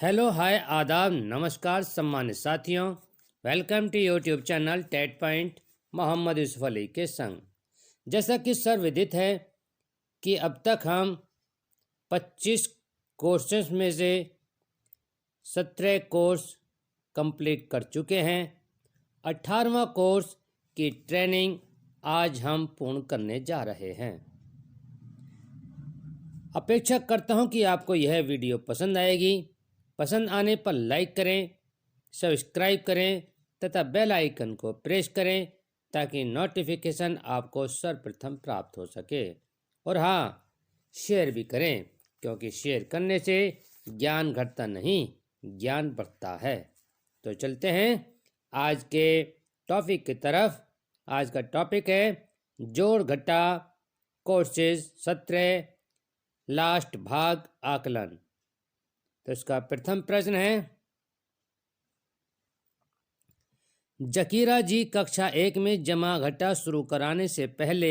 Hello hi आदाब नमस्कार सम्मानित साथियों। Welcome to YouTube channel TET point Mohammad Yusuf Ali के संग। जैसा कि सर्वविदित है कि अब तक हम 25 कोर्सेस में से 17 कोर्स कंप्लीट कर चुके हैं। 18वां कोर्स की ट्रेनिंग आज हम पूर्ण करने जा रहे हैं। अपेक्षा करता हूं कि आपको यह वीडियो पसंद आएगी। पसंद आने पर लाइक करें, सब्सक्राइब करें तथा बेल आइकन को प्रेस करें ताकि नोटिफिकेशन आपको सर्वप्रथम प्राप्त हो सके। और हाँ, शेयर भी करें क्योंकि शेयर करने से ज्ञान घटता नहीं, ज्ञान बढ़ता है। तो चलते हैं आज के टॉपिक की तरफ। आज का टॉपिक है जोड़ घटा कोर्सेज 17 लास्ट भाग आकलन। तो इसका प्रथम प्रश्न है, जकीरा जी कक्षा 1 में जमा घटा शुरू कराने से पहले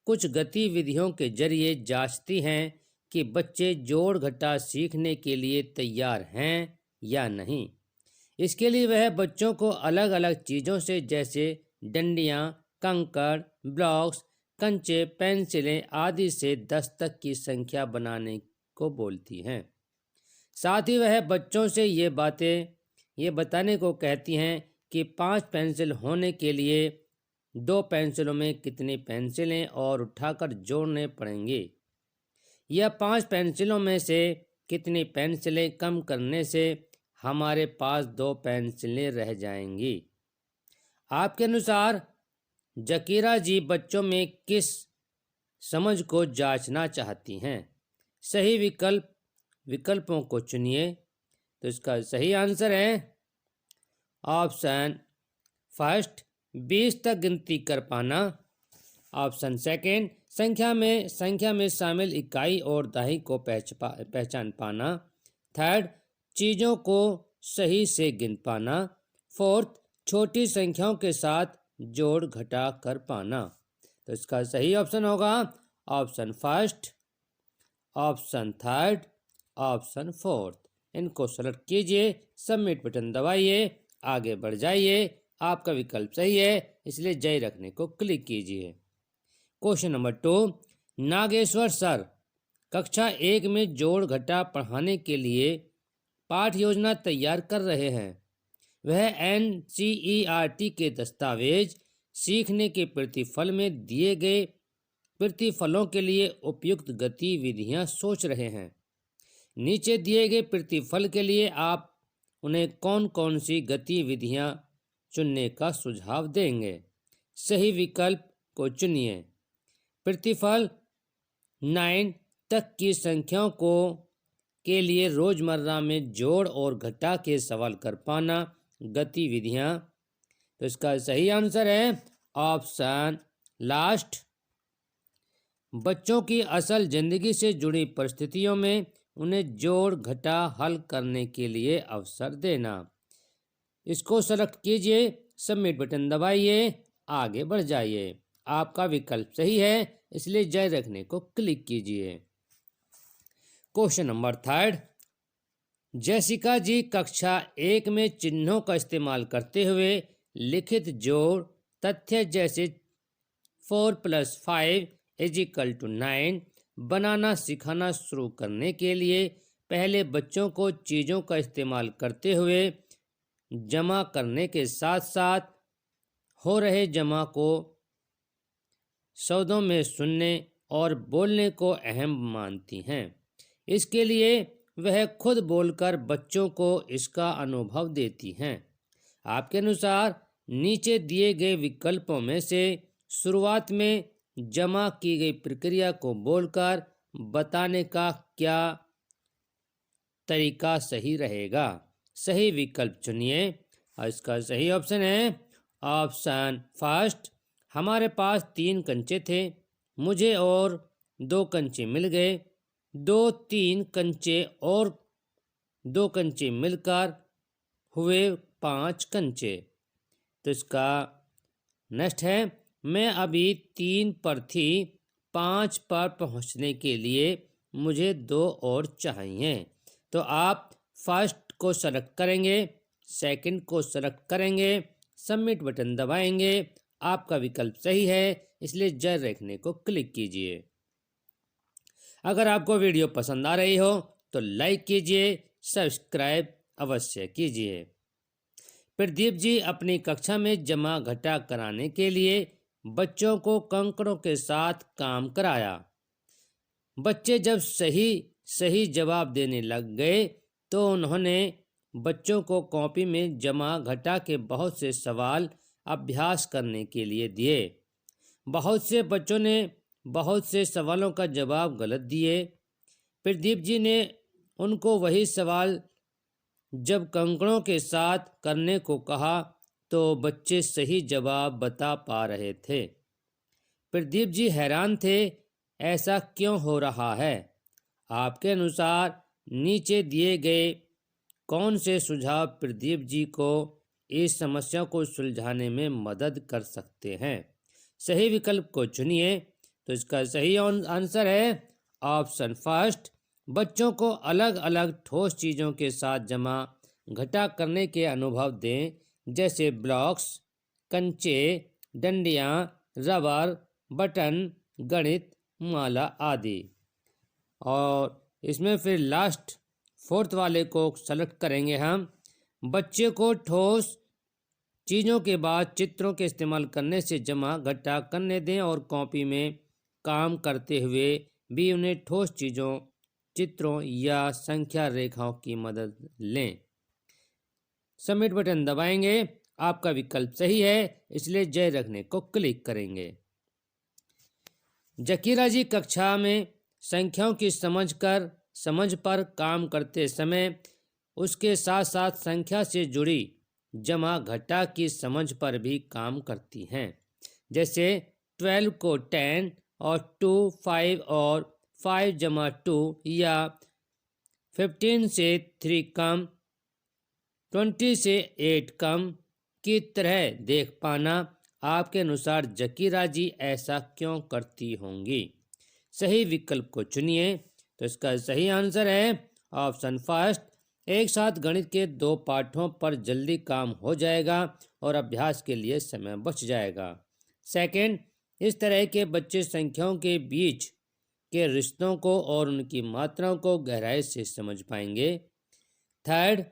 कुछ गतिविधियों के जरिए जांचती हैं कि बच्चे जोड़ घटा सीखने के लिए तैयार हैं या नहीं। इसके लिए वह बच्चों को अलग अलग चीज़ों से जैसे डंडियाँ, कंकड़, ब्लॉक्स, कंचे, पेंसिलें आदि से 10 तक की संख्या बनाने को बोलती हैं। साथ ही वह बच्चों से ये बताने को कहती हैं कि 5 पेंसिल होने के लिए 2 पेंसिलों में कितनी पेंसिलें और उठाकर जोड़ने पड़ेंगे, या 5 पेंसिलों में से कितनी पेंसिलें कम करने से हमारे पास 2 पेंसिलें रह जाएंगी। आपके अनुसार जकीरा जी बच्चों में किस समझ को जांचना चाहती हैं? सही विकल्पों को चुनिए। तो इसका सही आंसर है ऑप्शन फर्स्ट 20 तक गिनती कर पाना। ऑप्शन सेकंड संख्या में शामिल इकाई और दहाई को पहचान पाना। थर्ड चीज़ों को सही से गिन पाना। फोर्थ छोटी संख्याओं के साथ जोड़ घटा कर पाना। तो इसका सही ऑप्शन होगा option first, option third, option fourth. इनको सेलेक्ट कीजिए, सबमिट बटन दबाइए, आगे बढ़ जाइए। आपका विकल्प सही है, इसलिए जय रखने को क्लिक कीजिए। क्वेश्चन नंबर 2, नागेश्वर सर कक्षा 1 में जोड़ घटा पढ़ाने के लिए पाठ योजना तैयार कर रहे हैं। वह NCERT के दस्तावेज सीखने के प्रतिफल में दिए गए प्रतिफलों के लिए उपयुक्त गतिविधियां सोच रहे हैं। नीचे दिए गए प्रतिफल के लिए आप उन्हें कौन कौन सी गतिविधियां चुनने का सुझाव देंगे? सही विकल्प को चुनिए। प्रतिफल 9 तक की संख्याओं के लिए रोजमर्रा में जोड़ और घटा के सवाल कर पाना गतिविधियां। तो इसका सही आंसर है ऑप्शन लास्ट, बच्चों की असल जिंदगी से जुड़ी परिस्थितियों में उन्हें जोड़ घटा हल करने के लिए अवसर देना। इसको सेलेक्ट कीजिए, सबमिट बटन दबाइए, आगे बढ़ जाइए। आपका विकल्प सही है, इसलिए जय रखने को क्लिक कीजिए। क्वेश्चन नंबर 3, जैसिका जी कक्षा 1 में चिन्हों का इस्तेमाल करते हुए लिखित जोड़ तथ्य जैसे 4 + 5 = 9 बनाना सिखाना शुरू करने के लिए पहले बच्चों को चीज़ों का इस्तेमाल करते हुए जमा करने के साथ साथ हो रहे जमा को शब्दों में सुनने और बोलने को अहम मानती हैं। इसके लिए वह खुद बोलकर बच्चों को इसका अनुभव देती हैं। आपके अनुसार नीचे दिए गए विकल्पों में से शुरुआत में जमा की गई प्रक्रिया को बोलकर बताने का क्या तरीका सही रहेगा? सही विकल्प चुनिए और इसका सही ऑप्शन है ऑप्शन फर्स्ट, हमारे पास 3 कंचे थे, मुझे और 2 कंचे मिल गए, 3 कंचे और 2 कंचे मिलकर हुए 5 कंचे। तो इसका नेक्स्ट है, मैं अभी 3 पर थी, 5 पर पहुंचने के लिए मुझे 2 और चाहिए। तो आप फर्स्ट को सेलेक्ट करेंगे, सेकंड को सेलेक्ट करेंगे, सबमिट बटन दबाएंगे। आपका विकल्प सही है, इसलिए जारी रखने को क्लिक कीजिए। अगर आपको वीडियो पसंद आ रही हो तो लाइक कीजिए, सब्सक्राइब अवश्य कीजिए। प्रदीप जी अपनी कक्षा में जमा घटा कराने के लिए बच्चों को कंकड़ों के साथ काम कराया। बच्चे जब सही सही जवाब देने लग गए तो उन्होंने बच्चों को कॉपी में जमा घटा के बहुत से सवाल अभ्यास करने के लिए दिए। बहुत से बच्चों ने बहुत से सवालों का जवाब गलत दिए। प्रदीप जी ने उनको वही सवाल जब कंकड़ों के साथ करने को कहा तो बच्चे सही जवाब बता पा रहे थे। प्रदीप जी हैरान थे, ऐसा क्यों हो रहा है? आपके अनुसार नीचे दिए गए कौन से सुझाव प्रदीप जी को इस समस्या को सुलझाने में मदद कर सकते हैं? सही विकल्प को चुनिए। तो इसका सही आंसर है ऑप्शन फर्स्ट, बच्चों को अलग अलग ठोस चीज़ों के साथ जमा घटा करने के अनुभव दें, जैसे ब्लॉक्स, कंचे, डंडियाँ, रबर, बटन, गणित, माला आदि। और इसमें फिर लास्ट फोर्थ वाले को सेलेक्ट करेंगे हम। बच्चे को ठोस चीज़ों के बाद चित्रों के इस्तेमाल करने से जमा घटा करने दें और कॉपी में काम करते हुए भी उन्हें ठोस चीज़ों, चित्रों या संख्या रेखाओं की मदद लें। सबमिट बटन दबाएंगे। आपका विकल्प सही है, इसलिए जय रखने को क्लिक करेंगे। जकीरा जी कक्षा में संख्याओं की समझ पर काम करते समय उसके साथ साथ संख्या से जुड़ी जमा घटा की समझ पर भी काम करती हैं। जैसे 12 को 10 और 2 5 और 5 जमा 2 या 15 से 3 कम 20 से 8 कम की तरह देख पाना। आपके अनुसार जकीरा जी ऐसा क्यों करती होंगी? सही विकल्प को चुनिए। तो इसका सही आंसर है ऑप्शन फर्स्ट, एक साथ गणित के 2 पाठों पर जल्दी काम हो जाएगा और अभ्यास के लिए समय बच जाएगा। सेकंड, इस तरह के बच्चे संख्याओं के बीच के रिश्तों को और उनकी मात्राओं को गहराई से समझ पाएंगे। थर्ड,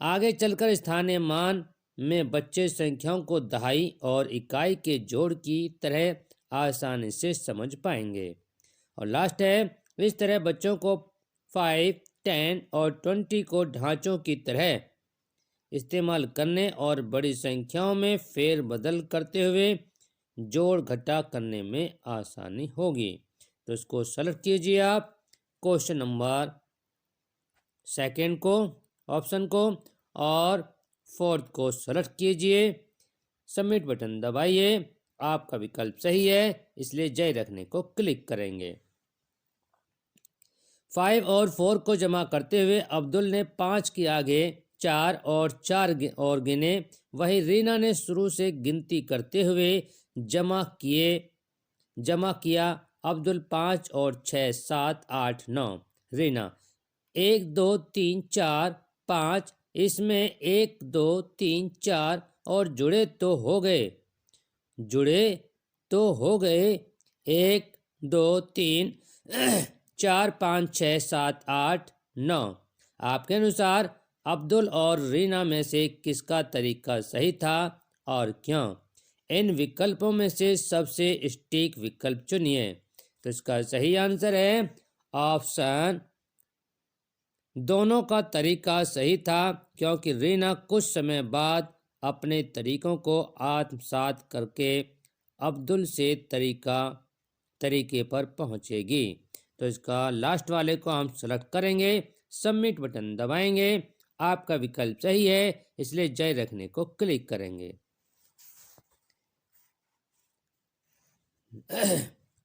आगे चलकर स्थानीय मान में बच्चे संख्याओं को दहाई और इकाई के जोड़ की तरह आसानी से समझ पाएंगे। और लास्ट है, इस तरह बच्चों को 5, 10 और 20 को ढांचों की तरह इस्तेमाल करने और बड़ी संख्याओं में फेर बदल करते हुए जोड़ घटा करने में आसानी होगी। तो इसको सेलेक्ट कीजिए आप क्वेश्चन नंबर सेकंड को, ऑप्शन को, और फोर्थ को सेलेक्ट कीजिए। सबमिट बटन दबाइए। आपका विकल्प सही है, इसलिए जय रखने को क्लिक करेंगे। 5 और 4 को जमा करते हुए अब्दुल ने 5 के आगे 4 और 4 और गिने। वही रीना ने शुरू से गिनती करते हुए जमा किया। अब्दुल 5 और 6 7 8 9। रीना 1 2 3 4 5, इसमें 1 2 3 4 और जुड़े तो हो गए 1 2 3 4 5 6 7 8 9। आपके अनुसार अब्दुल और रीना में से किसका तरीका सही था और क्यों? इन विकल्पों में से सबसे सटीक विकल्प चुनिए। तो इसका सही आंसर है ऑप्शन, दोनों का तरीका सही था, क्योंकि रीना कुछ समय बाद अपने तरीकों को आत्मसात करके अब्दुल से तरीके पर पहुंचेगी। तो इसका लास्ट वाले को हम सेलेक्ट करेंगे, सबमिट बटन दबाएंगे। आपका विकल्प सही है, इसलिए जय रखने को क्लिक करेंगे।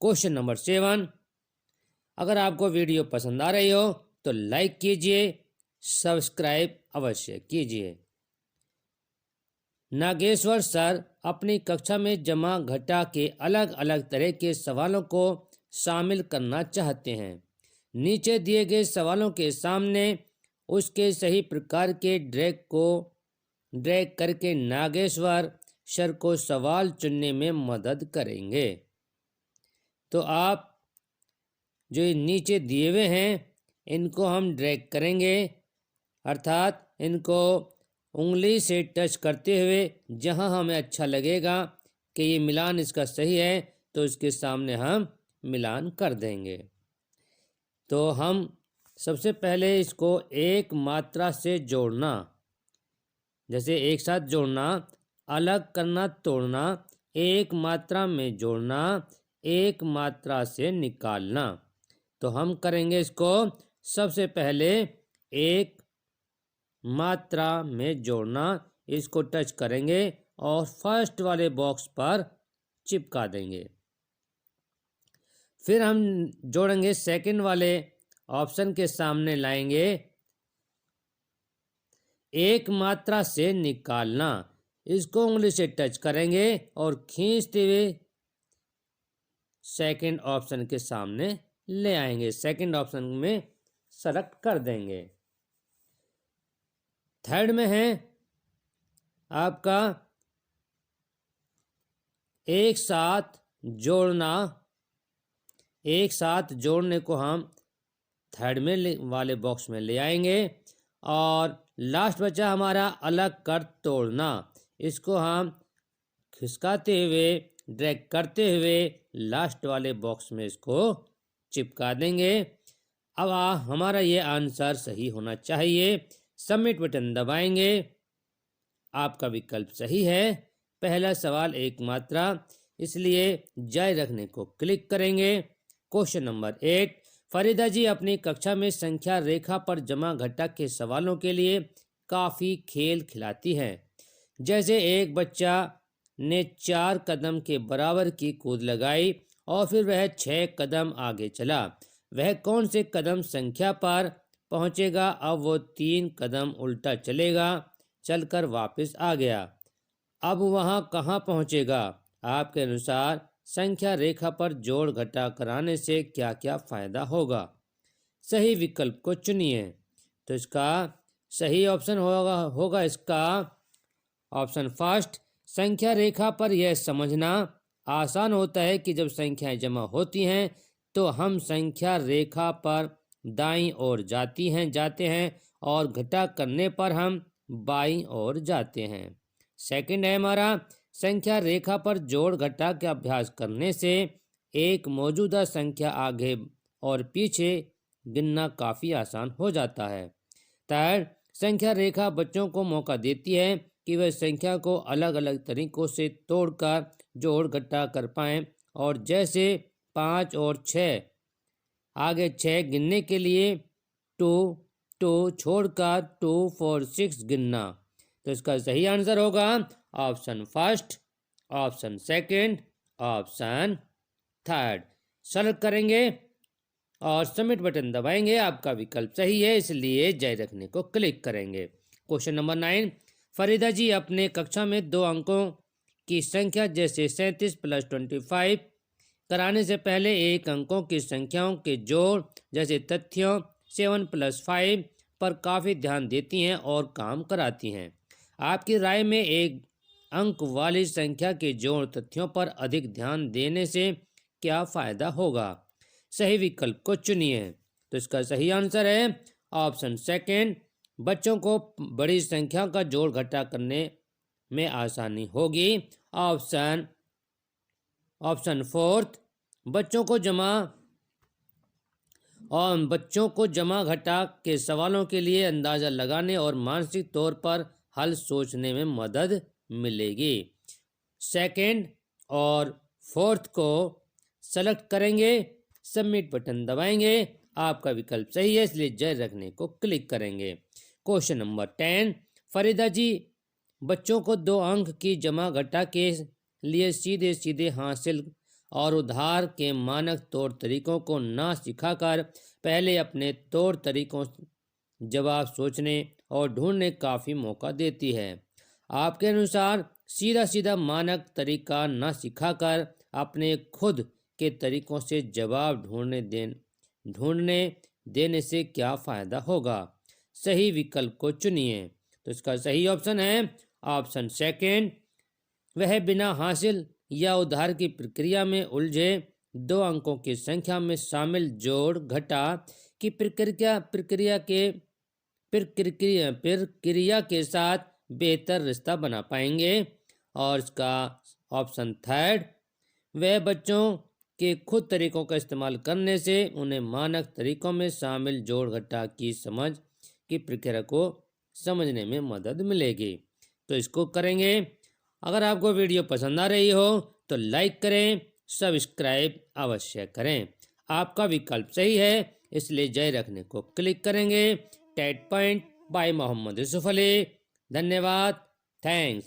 क्वेश्चन नंबर 7, अगर आपको वीडियो पसंद आ रही हो तो लाइक कीजिए, सब्सक्राइब अवश्य कीजिए। नागेश्वर सर अपनी कक्षा में जमा घटा के अलग अलग तरह के सवालों को शामिल करना चाहते हैं। नीचे दिए गए सवालों के सामने उसके सही प्रकार के ड्रैग करके नागेश्वर सर को सवाल चुनने में मदद करेंगे। तो आप जो ये नीचे दिए हुए हैं इनको हम ड्रैग करेंगे, अर्थात इनको उंगली से टच करते हुए जहां हमें अच्छा लगेगा कि ये मिलान इसका सही है तो इसके सामने हम मिलान कर देंगे। तो हम सबसे पहले इसको एक मात्रा से जोड़ना, जैसे एक साथ जोड़ना, अलग करना, तोड़ना, एक मात्रा में जोड़ना, एक मात्रा से निकालना। तो हम करेंगे इसको सबसे पहले एक मात्रा में जोड़ना, इसको टच करेंगे और फर्स्ट वाले बॉक्स पर चिपका देंगे। फिर हम जोड़ेंगे सेकंड वाले ऑप्शन के सामने लाएंगे एक मात्रा से निकालना, इसको उंगली से टच करेंगे और खींचते हुए सेकंड ऑप्शन के सामने ले आएंगे, सेकंड ऑप्शन में सेलेक्ट कर देंगे। थर्ड में है आपका एक साथ जोड़ना, एक साथ जोड़ने को हम थर्ड में वाले बॉक्स में ले आएंगे। और लास्ट बचा हमारा अलग कर तोड़ना, इसको हम खिसकाते हुए ड्रैग करते हुए लास्ट वाले बॉक्स में इसको चिपका देंगे। अब हमारा ये आंसर सही होना चाहिए। सबमिट बटन दबाएंगे, आपका विकल्प सही है। पहला सवाल एक मात्रा, इसलिए जारी रखने को क्लिक करेंगे। क्वेश्चन नंबर 8, फरीदा जी अपनी कक्षा में संख्या रेखा पर जमा घटा के सवालों के लिए काफ़ी खेल खिलाती हैं। जैसे एक बच्चा ने 4 कदम के बराबर की कूद लगाई और फिर वह 6 कदम आगे चला, वह कौन से कदम संख्या पर पहुंचेगा? अब वो 3 कदम उल्टा चलेगा, चलकर वापस आ गया, अब वहां कहां पहुंचेगा? आपके अनुसार संख्या रेखा पर जोड़ घटा कराने से क्या क्या फायदा होगा? सही विकल्प को चुनिए। तो इसका सही ऑप्शन होगा इसका ऑप्शन फर्स्ट। संख्या रेखा पर यह समझना आसान होता है कि जब संख्याएं जमा होती हैं तो हम संख्या रेखा पर दाईं ओर जाते हैं और घटा करने पर हम बाईं ओर जाते हैं। सेकंड है हमारा, संख्या रेखा पर जोड़ घटा का अभ्यास करने से एक मौजूदा संख्या आगे और पीछे गिनना काफ़ी आसान हो जाता है। थर्ड, संख्या रेखा बच्चों को मौका देती है कि वह संख्या को अलग अलग तरीकों से तोड़कर जोड़ घटा कर पाएं, और जैसे 5 और 6 आगे 6 गिनने के लिए 2 2 छोड़कर 2 4 6 गिनना। तो इसका सही आंसर होगा option first, option second, option third. Select करेंगे और सबमिट बटन दबाएंगे, आपका विकल्प सही है, इसलिए जारी रखने को क्लिक करेंगे। क्वेश्चन नंबर 9, फरीदा जी अपने कक्षा में 2 अंकों की संख्या जैसे 37 + 25 कराने से पहले एक अंकों की संख्याओं के जोड़ जैसे तथ्यों 7 + 5 पर काफ़ी ध्यान देती हैं और काम कराती हैं। आपकी राय में एक अंक वाली संख्या के जोड़ तथ्यों पर अधिक ध्यान देने से क्या फ़ायदा होगा? सही विकल्प को चुनिए। तो इसका सही आंसर है ऑप्शन सेकंड। बच्चों को बड़ी संख्या का जोड़ घटा करने में आसानी होगी। ऑप्शन फोर्थ, बच्चों को जमा घटा के सवालों के लिए अंदाजा लगाने और मानसिक तौर पर हल सोचने में मदद मिलेगी। सेकंड और फोर्थ को सेलेक्ट करेंगे, सबमिट बटन दबाएंगे, आपका विकल्प सही है, इसलिए जारी रखने को क्लिक करेंगे। क्वेश्चन नंबर 10, फरीदा जी बच्चों को 2 अंक की जमा घटा के लिए सीधे सीधे हासिल और उधार के मानक तौर तरीकों को ना सिखाकर पहले अपने तौर तरीकों जवाब सोचने और ढूंढने काफ़ी मौका देती है। आपके अनुसार सीधा सीधा मानक तरीका ना सिखाकर अपने खुद के तरीकों से जवाब ढूंढने देने से क्या फ़ायदा होगा? सही विकल्प को चुनिए। तो इसका सही ऑप्शन है ऑप्शन सेकेंड। वह बिना हासिल या उधार की प्रक्रिया में उलझे 2 अंकों की संख्या में शामिल जोड़ घटा की प्रक्रिया के साथ बेहतर रिश्ता बना पाएंगे। और इसका ऑप्शन थर्ड, वह बच्चों के खुद तरीकों का इस्तेमाल करने से उन्हें मानक तरीकों में शामिल जोड़ घटा की समझ की प्रक्रिया को समझने में मदद मिलेगी। तो इसको करेंगे। अगर आपको वीडियो पसंद आ रही हो तो लाइक करें, सब्सक्राइब अवश्य करें। आपका विकल्प सही है, इसलिए जय रखने को क्लिक करेंगे। TET point by Mohammad Yusuf Ali. धन्यवाद। थैंक्स।